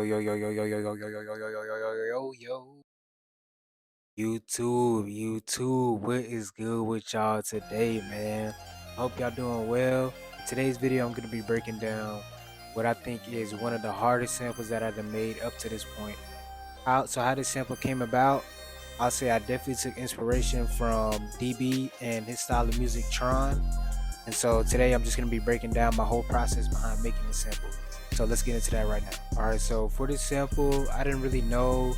Yo, yo, yo, yo, yo, yo, yo, yo, yo, yo, yo, yo, yo, yo, yo. YouTube, what is good with y'all today, man? I hope y'all doing well. In today's video, I'm gonna be breaking down what I think is one of the hardest samples that I've made up to this point. How this sample came about, I'll say I definitely took inspiration from DB and his style of music, Tron. And so today I'm just gonna be breaking down my whole process behind making the sample. So let's get into that right now. Alright, so for this sample, I didn't really know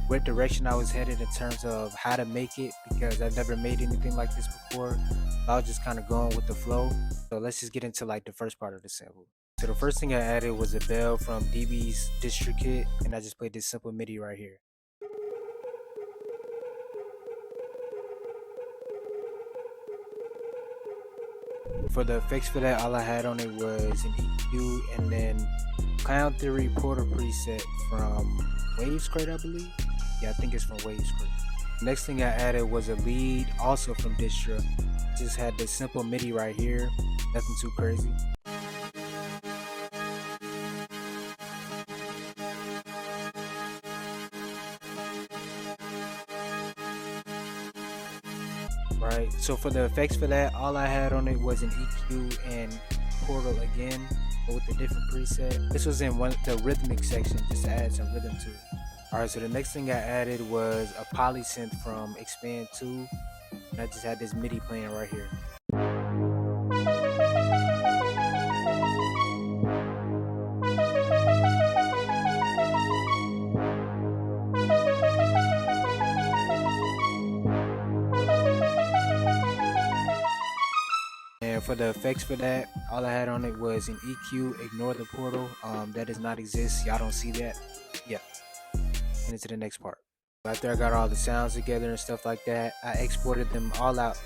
what direction I was headed in terms of how to make it because I've never made anything like this before. I was just kind of going with the flow. So let's just get into like the first part of the sample. So the first thing I added was a bell from DB's District Kit, and I just played this simple MIDI right here. For the effects for that, all I had on it was an EQ and then Clown Theory Portal preset from Waves Crate, I believe. Yeah, I think it's from Waves Crate. Next thing I added was a lead, also from Distra. Just had this simple MIDI right here, nothing too crazy. Right, so for the effects for that, all I had on it was an EQ and Portal again, but with a different preset. This was in the rhythmic section, just to add some rhythm to it. Alright, so the next thing I added was a polysynth from Expand 2, and I just had this MIDI playing right here. And for the effects for that, all I had on it was an EQ, ignore the portal. That does not exist. Y'all don't see that. Yeah. And into the next part. After I got all the sounds together and stuff like that, I exported them all out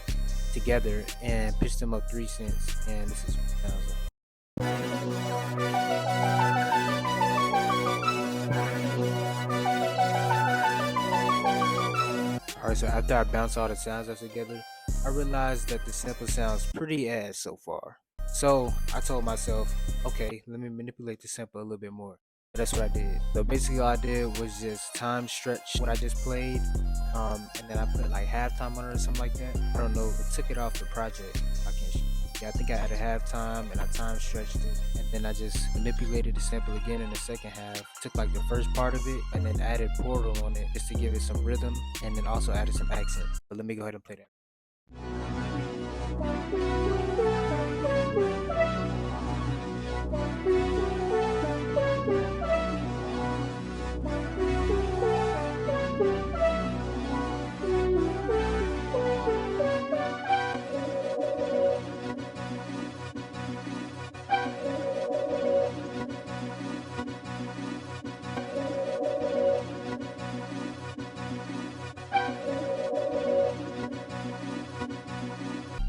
together and pitched them up 3 cents. And this is what it sounds like. Alright, so after I bounced all the sounds up together, I realized that the sample sounds pretty ass so far. So I told myself, okay, let me manipulate the sample a little bit more. That's what I did. So basically all I did was just time stretch what I just played, and then I put like halftime on it or something like that. I don't know, it took it off the project. I can't. Yeah, I think I had a halftime and I time stretched it, and then I just manipulated the sample again in the second half. Took like the first part of it and then added Portal on it just to give it some rhythm, and then also added some accents. But let me go ahead and play that.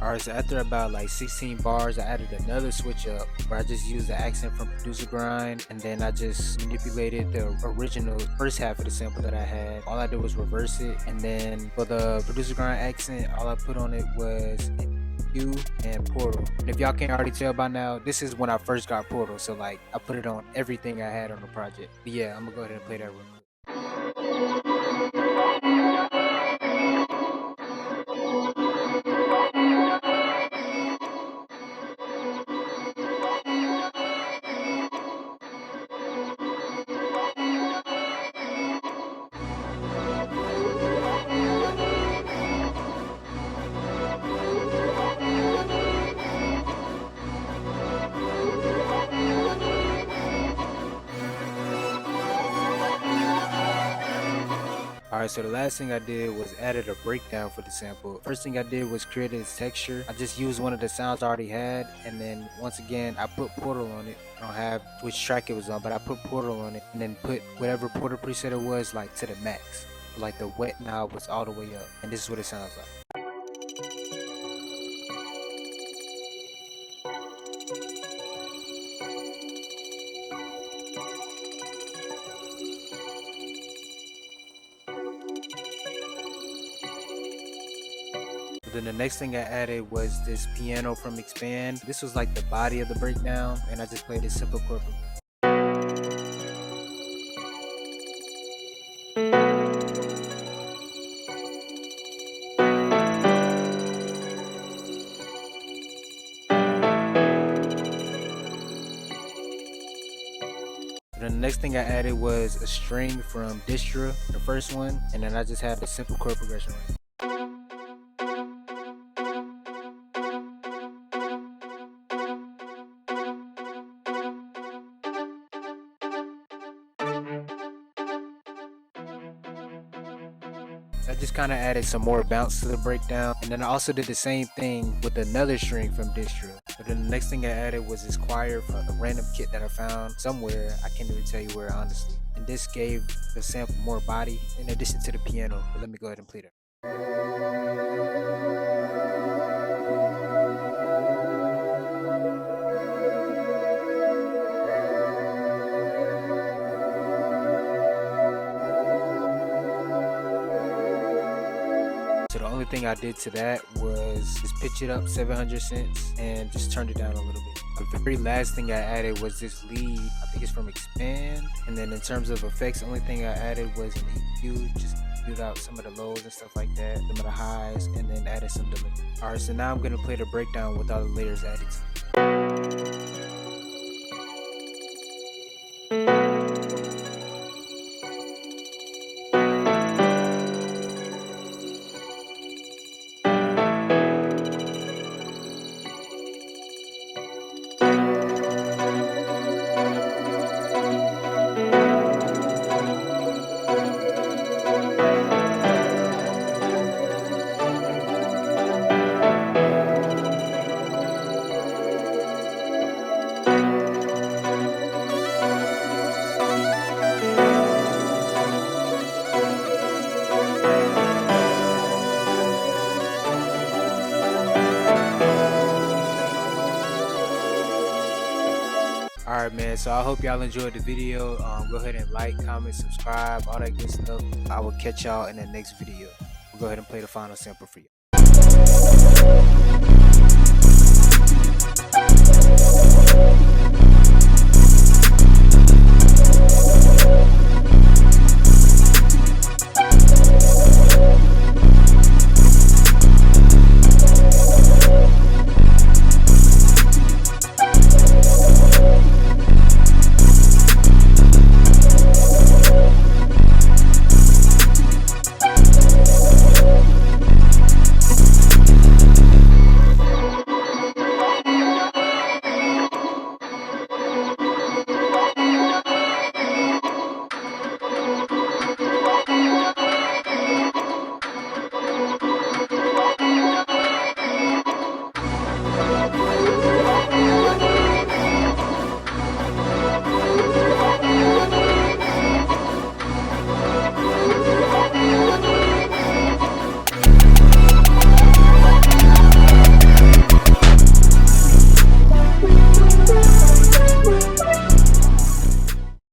Alright, so after about like 16 bars, I added another switch up where I just used the accent from Producer Grind, and then I just manipulated the original first half of the sample that I had. All I did was reverse it, and then for the Producer Grind accent, all I put on it was EQ and Portal. And if y'all can't already tell by now, this is when I first got Portal, so like I put it on everything I had on the project. But yeah, I'm gonna go ahead and play that real quick. Alright, so the last thing I did was added a breakdown for the sample. First thing I did was create its texture. I just used one of the sounds I already had, and then once again I put Portal on it. I don't have which track it was on, but I put Portal on it and then put whatever Portal preset it was like to the max. Like the wet knob was all the way up, and this is what it sounds like. Then the next thing I added was this piano from Expand. This was like the body of the breakdown, and I just played a simple chord progression. next thing I added was a string from Distra, the first one, and then I just had a simple chord progression right. I just kind of added some more bounce to the breakdown, and then I also did the same thing with another string from Distra. But then the next thing I added was this choir from a random kit that I found somewhere. I can't even tell you where, honestly. And this gave the sample more body in addition to the piano. But let me go ahead and play that. So the only thing I did to that was just pitch it up 700 cents and just turned it down a little bit. The very last thing I added was this lead. I think it's from Expand. And then in terms of effects, the only thing I added was an EQ, just EQ'd out some of the lows and stuff like that, some of the highs, and then added some delay. Alright, so now I'm gonna play the breakdown with all the layers added to it. Alright, man, so I hope y'all enjoyed the video. Go ahead and like, comment, subscribe, all that good stuff. I will catch y'all in the next video. We'll go ahead and play the final sample for you.